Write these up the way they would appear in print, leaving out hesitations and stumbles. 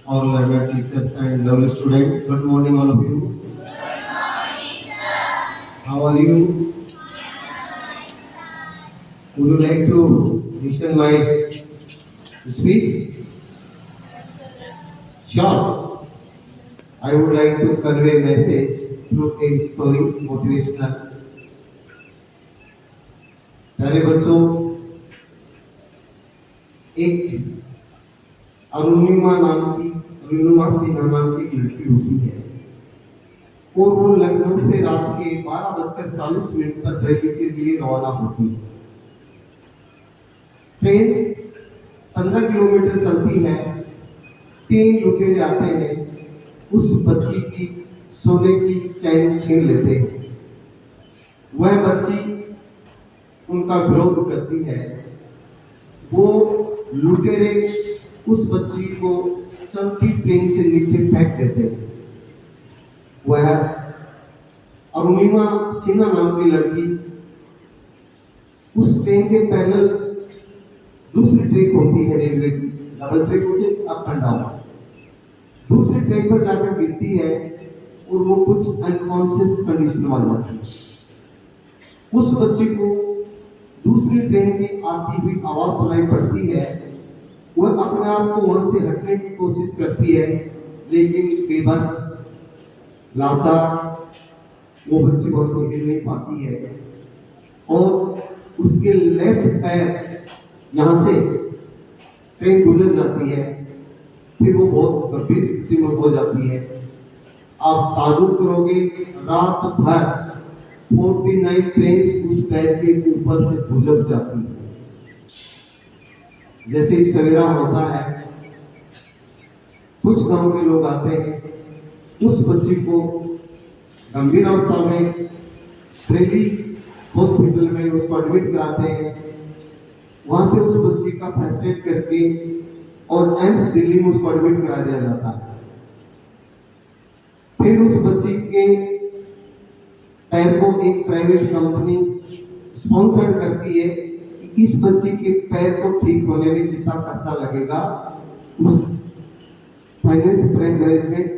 all learner teachers and lovely students. Good morning, all of you. How are you? Would you like to listen my speech? Sure. I would like to convey message through a story, motivational. प्यारे बच्चों, एक अरुणिमा सिन्हा नाम की एक लड़की होती है और वो लखनऊ से रात के 12:40 पर रैली के लिए रवाना होती है। ट्रेन 15 किलोमीटर चलती है। 3 लुटेरे आते हैं, उस बच्ची की सोने की चैन छीन लेते हैं। वह बच्ची उनका विरोध करती है। वो लुटेरे उस बच्ची को चलती ट्रेन से नीचे फेंक देते हैं। वह अरुणिमा सिन्हा नाम की लड़की उस ट्रेन के पैरेलल दूसरी ट्रेन होती है, रेलवे की डबल ट्रेन होती है, अप एंड डाउन। दूसरी ट्रेन पर जाकर गिरती है और वो कुछ अनकॉन्शियस कंडीशन में आ जाती है। उस बच्ची को दूसरी ट्रेन की आती हुई आवाज सुनाई पड़ती है। वह अपने आप को वहां से हटने की कोशिश करती है, लेकिन बेबस लाचार वो बच्ची वहां से हिल नहीं पाती है और उसके लेफ्ट पैर यहाँ से ट्रेन गुजर जाती है। फिर वो बहुत गंभीर स्थिति में हो जाती है। आप ताजुब करोगे, रात भर 49 ट्रेन उस पैर के ऊपर से गुजर जाती है। जैसे ही सवेरा होता है, कुछ गांव के लोग आते हैं, उस बच्ची को गंभीर अवस्था में दिल्ली हॉस्पिटल में उसको एडमिट कराते हैं। वहां से उस बच्ची का फर्स्ट एड करके और एम्स दिल्ली में उसको एडमिट करा दिया जाता है। फिर उस बच्ची के पैर को एक प्राइवेट कंपनी स्पॉन्सर करती है कि इस बच्ची के पैर को ठीक होने में जितना खर्चा लगेगा उस फाइनेंस मैनेजमेंट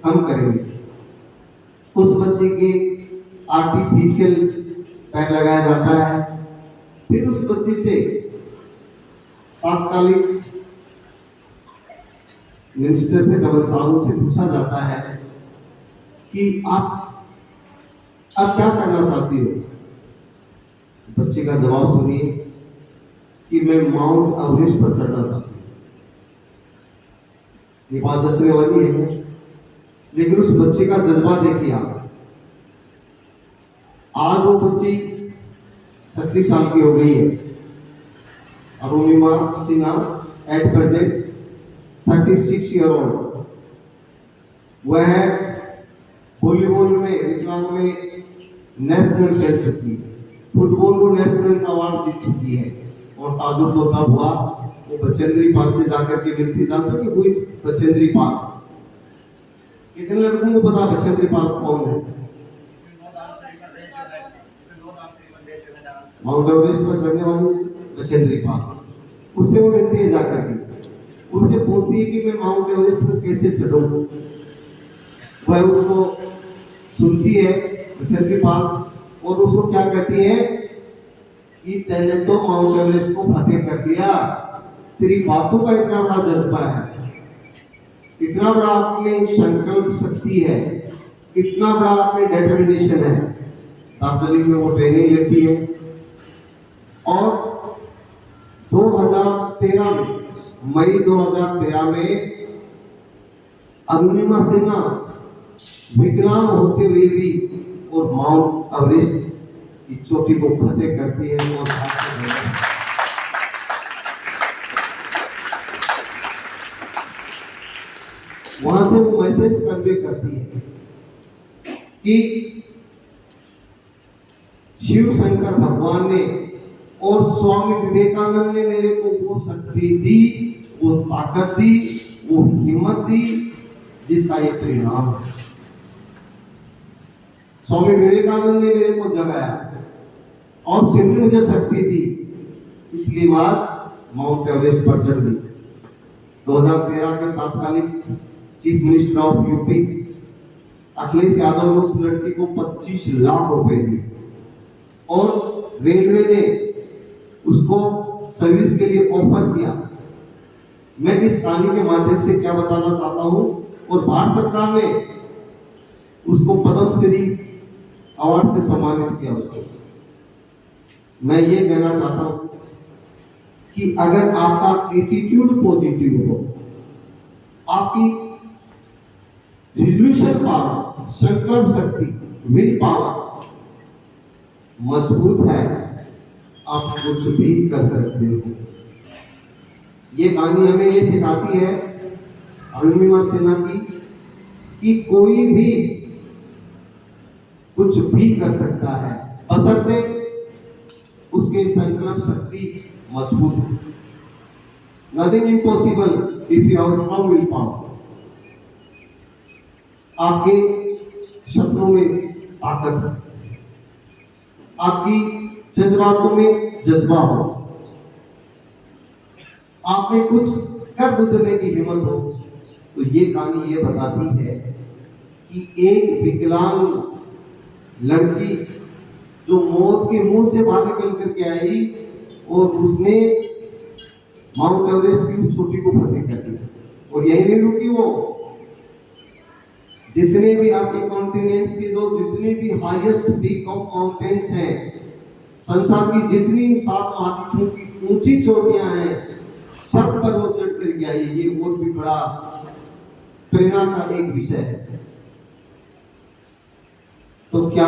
हम करेंगे। उस बच्चे के आर्टिफिशियल पैर लगाया जाता है। फिर उस बच्चे से तात्कालिक मिनिस्टर से डबल साहब से पूछा जाता है कि आप अब क्या करना चाहती हो। बच्चे का जवाब सुनिए कि मैं माउंट एवरेस्ट पर चढ़ना चाहती हूँ। ये बात दसने वाली है, लेकिन उस बच्चे का जज्बा देखिए आप। आज वो बच्ची 36 साल की हो गई है। Arunima Sinha at present 36 year old. वह वॉलीबॉल में विकलांग में नेशनल खेल चुकी है, फुटबॉल को नेशनल अवार्ड जीत चुकी है। और ताजुब तो तब हुआ वो बचेंद्री पाल से जाकर के मिलती। जानते कि हुई बचेंद्री पाल? कितने लड़कों को पता बचेंद्री पाल कौन है? माउंट एवरेस्ट पर चढ़ने वाली बचेंद्री पाल। उससे वो मिलती है जाकर के, उनसे पूछती है कि मैं माउंट एवरेस्ट पर कैसे चढ़ूं। वह उसको सुनती है बचेंद्री पाल और उसको क्या कहती है कि तैने तो माउंट एवरेस्ट को फतेह कर दिया, तेरी बातों का इतना बड़ा जज्बा है, इतना बड़ा आप में संकल्प शक्ति है, इतना बड़ा आप में डिटर्मिनेशन है। दार्जिलिंग में वो ट्रेनिंग लेती है और 2013 में मई 2013 में अरुणिमा सिन्हा विकलांग होते हुए भी और माउंट एवरेस्ट की चोटी को फतेह करती है और वहां से वो मैसेज कन्वे करती है कि शिव शंकर भगवान ने और स्वामी विवेकानंद ने मेरे को वो शक्ति दी, वो ताकत दी, वो हिम्मत दी, जिसका ये परिणाम है। स्वामी विवेकानंद ने मेरे को जगाया और शिव ने मुझे शक्ति दी, इसलिए आज माउंट एवरेस्ट पर चढ़ गई। 2013 के तत्कालीन chief minister of UP Akhilesh Yadav ने उस लड़की को 25 लाख रुपए दिए और रेलवे ने उसको सर्विस के लिए ऑफर किया। मैं इस कहानी के माध्यम से क्या बताना चाहता हूं, और भारत सरकार ने उसको पद्म श्री अवार्ड से सम्मानित किया उसको। मैं ये कहना चाहता हूं कि अगर आपका एटीट्यूड पॉजिटिव हो, आपकी रिजोल्यूशन पावर, संकल्प शक्ति, विल पावर मजबूत है, आप कुछ भी कर सकते हो। ये कहानी हमें ये सिखाती है अरुणिमा सिन्हा की कि कोई भी कुछ भी कर सकता है, बशर्ते उसके संकल्प शक्ति मजबूत है। Nothing impossible if you have strong will power. आपके सपनों में ताकत है, आपकी जज्बातों में जज्बा हो, आप में कुछ कर गुजरने की हिम्मत हो, तो ये कहानी ये बताती है कि एक विकलांग लड़की जो मौत के मुंह से बाहर निकल करके आई और उसने माउंट एवरेस्ट की उस चोटी को फतेह कर दिया। और यही नहीं रुकी, वो जितने भी आपके कॉन्टिनेंट्स के जो जितने भी हाईएस्ट पीक ऑफ माउंटेन्स हैं, संसार की जितनी 7 महाद्वीपों की ऊंची चोटियां हैं, सब पर वो चढ़ कर गया। ये और भी बड़ा प्रेरणा का एक विषय है। तो क्या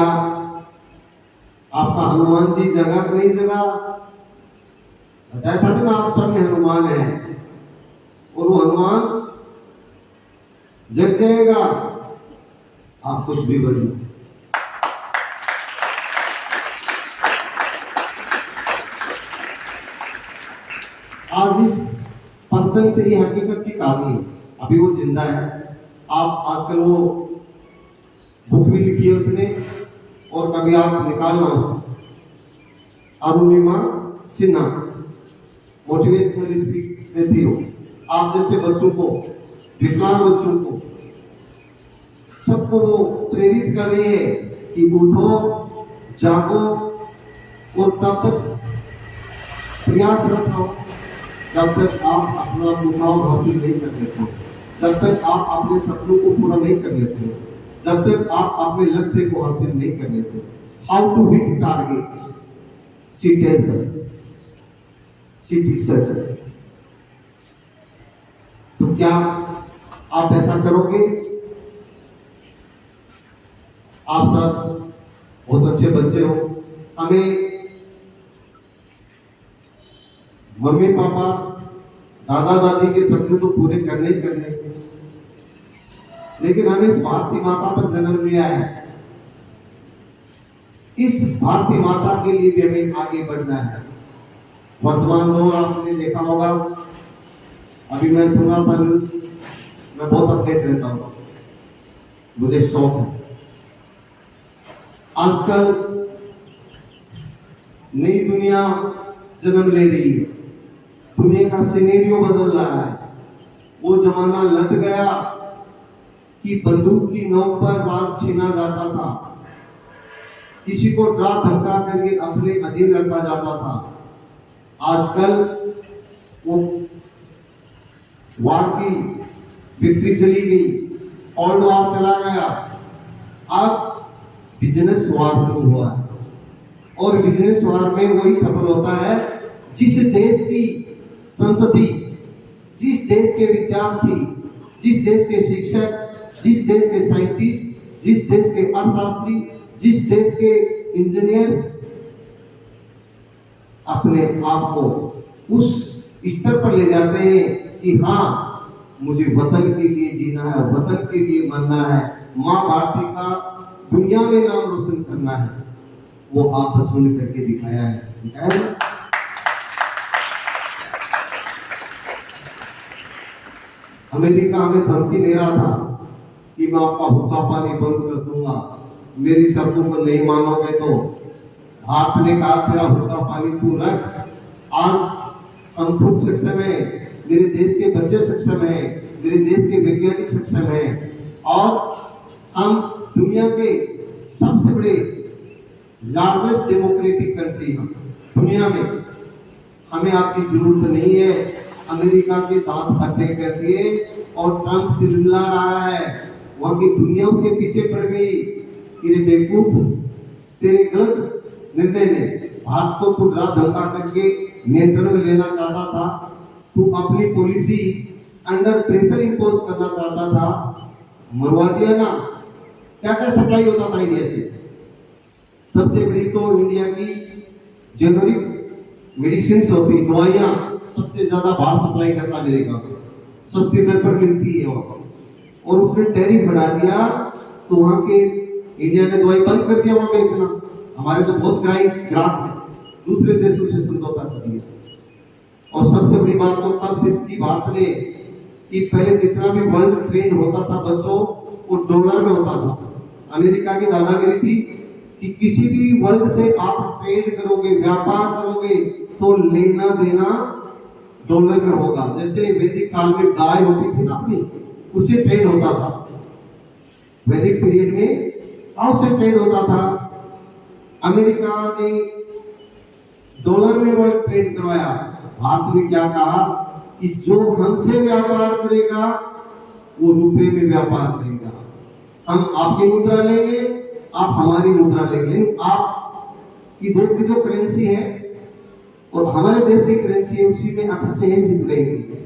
आपका हनुमान जी जगह नहीं जगह? बताया था ना, आप सब में हनुमान है, और वो हनुमान जग जाएगा, आप कुछ भी बनिए। आज इस पर्सन से ये हकीकत की कहानी है, अभी वो जिंदा है। आप आजकल वो बुक भी लिखी है उसने, और कभी आप निकालना उसको, अरुणिमा सिन्हा, मोटिवेशनल स्पीच देती हो। आप जैसे बच्चों को, विकलांग बच्चों को, सबको वो प्रेरित कर रही है कि उठो, जागो, और तब तक प्रयासरत रहो जब तक आप अपना मुकाम हासिल नहीं कर लेते, जब तक आप अपने सपनों को पूरा नहीं कर लेते, जब तक आप अपने लक्ष्य को हासिल नहीं कर लेते। How to hit target, she tells us, she teaches us. तो क्या आप ऐसा करोगे? आप सब बहुत अच्छे बच्चे हो, हमें मम्मी पापा दादा दादी के सपने तो पूरे करने ही करने, लेकिन हमें इस भारतीय माता पर जन्म लिया है, इस भारतीय माता के लिए भी हमें आगे बढ़ना है। वर्तमान दौर आपने देखा होगा, अभी मैं सुना था न्यूज, मैं बहुत अपडेट रहता हूँ, मुझे शौक है। आजकल नई दुनिया जन्म ले रही है, दुनिया का सिनेरियो बदल रहा है। वो जमाना लग गया कि बंदूक की नोक पर बात छीना जाता था, किसी को डरा धमका करके अपने अधीन रखा जाता था। आजकल वो वार की विक्ट्री चली गई, कोल्ड वार चला गया, अब बिजनेस वार शुरू हुआ है। और बिजनेस वार में वही सफल होता है जिस देश की संतति, जिस देश के विद्यार्थी, जिस देश के शिक्षक, जिस देश के साइंटिस्ट, जिस देश के अर्थशास्त्री, जिस देश के इंजीनियर अपने आप को उस स्तर पर ले जाते हैं कि हाँ, मुझे वतन के लिए जीना है, वतन के लिए मरना है, माँ भारती का दुनिया में नाम रोशन करना है। वो आप बचपन ने करके दिखाया है। अमेरिका हमें धमकी दे रहा था कि मैं आपका हुक्का पानी बंद कर दूंगा, मेरी शर्तों को नहीं मानोगे तो। भारत ने कहा तेरा हुक्का पानी तू रख। आज कंफ्यूज सेक्शन में मेरे देश के बच्चे सक्षम हैं, मेरे देश के वैज्ञानिक सक्षम हैं, और हम दुनिया के सबसे बड़े लार्जेस्ट डेमोक्रेटिक कंट्री हैं दुनिया में। हमें आपकी जरूरत नहीं है अमेरिका के दांत खट्टे कर दिए और ट्रंप चिल्ला रहा है, वहां की दुनिया उसके पीछे पड़ गई। तेरे बेवकूफ, तेरे गलत निर्णय ने भारत को तू डरा धमका करके नियंत्रण में लेना चाहता था, तू अपनी पॉलिसी अंडर प्रेशर इंपोज करना चाहता था, मरवा दिया ना। क्या क्या सप्लाई होता था इंडिया से? सबसे बड़ी तो इंडिया की जेनरिक मेडिसिन होती, दवाइयां सबसे ज्यादा बाहर सप्लाई करता अमेरिका, सस्ती दर पर मिलती है वहां, और उसने टैरिफ बढ़ा दिया तो वहां के इंडिया ने दवाई बंद कर दिया वहां बेचना। हमारे तो बहुत ग्राहक है, दूसरे देशों से समझौता कर दिया। और सबसे बड़ी बात तो तब सिद्ध की भारत ने कि पहले जितना भी वर्ल्ड ट्रेड होता था बच्चों, वो डॉलर में होता था। अमेरिका की दादागिरी थी कि किसी भी वर्ल्ड से आप ट्रेड करोगे, व्यापार करोगे, तो लेना देना डॉलर में होगा। जैसे वैदिक काल में गाय होती थी ना अपनी, उससे ट्रेड होता था। वैदिक पीरियड में गांव से ट्रेड होता था। अमेरिका ने डॉलर में वर्ल्ड ट्रेड करवाया। भारत ने क्या कहा कि जो हमसे व्यापार करेगा वो रुपए में व्यापार करेगा, हम आपकी मुद्रा लेंगे, आप हमारी मुद्रा लेंगे। आप की देश की जो करेंसी है और हमारे देश की करेंसी है, उसी में एक्सचेंज करेंगे।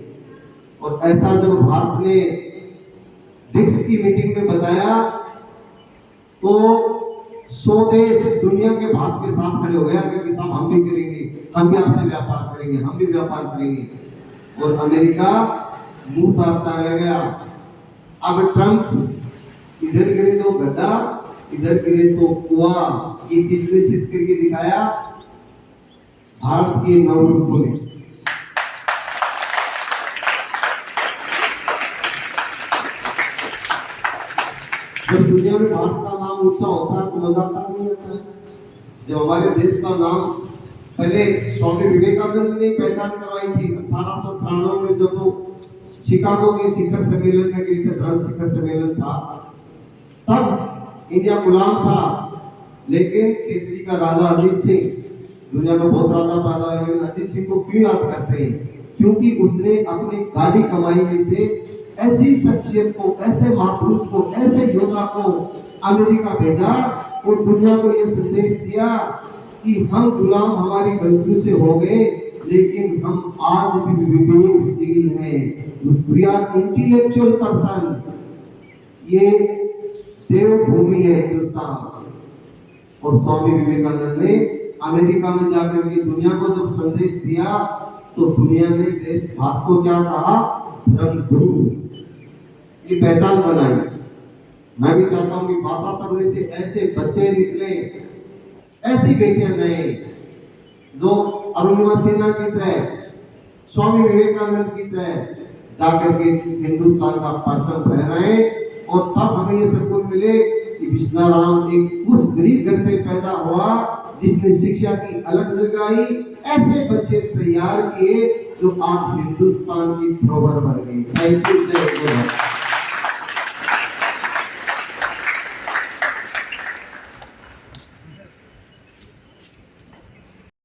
और ऐसा जब भारत ने ब्रिक्स की मीटिंग में बताया तो 100 देश दुनिया के भारत के साथ खड़े हो गया कि साहब हम भी करेंगे, हम भी आपसे व्यापार करेंगे, हम भी व्यापार करेंगे। और अमेरिका मुंह ताकता रह गया। अब ट्रंप इधर गिरे तो गड्ढा, इधर गिरे तो कुआं, ये किसने सिद्ध करके दिखाया? भारत के नवयुवकों ने। जब दुनिया में भारत का नाम ऊंचा होता है तो मजा आता नहीं होता है। जब हमारे देश का नाम पहले स्वामी विवेकानंद ने पहचान करवाई थी 1893 में, जब वो शिकागो के शिखर सम्मेलन में गए थे, धर्म शिखर सम्मेलन था, तब इंडिया गुलाम था। लेकिन केतली का राजा अजीत सिंह, दुनिया में बहुत राजा पैदा हुए, अजीत सिंह को क्यों याद करते हैं? क्योंकि उसने अपनी गाड़ी कमाई में से ऐसी शख्सियत को, ऐसे महापुरुष को, ऐसे योद्धा को अमेरिका भेजा और दुनिया को यह संदेश दिया कि हम गुलाम हमारी गलती से हो गए, लेकिन हम आज भी विवेकशील हैं। We are intellectual person. ये देवभूमि है हिंदुस्तान। और स्वामी विवेकानंद ने अमेरिका में जाकर के दुनिया को जब संदेश दिया तो दुनिया ने देश भारत को क्या कहा? धर्मगुरु। ये पहचान बनाई। मैं भी चाहता हूं कि माता सबने से ऐसे बच्चे निकले, ऐसी बेटियां जाए जो अरुणिमा सिन्हा की तरह, स्वामी विवेकानंद की तरह जाकर के हिंदुस्तान का परचम फहराए। और तब हमें ये सबूत मिले कि विश्वनाराम एक उस गरीब घर से पैदा हुआ जिसने शिक्षा की अलग जगाई। ऐसे बच्चे तैयार किए जो आज हिंदुस्तान की धरोहर बन गई। Thank you.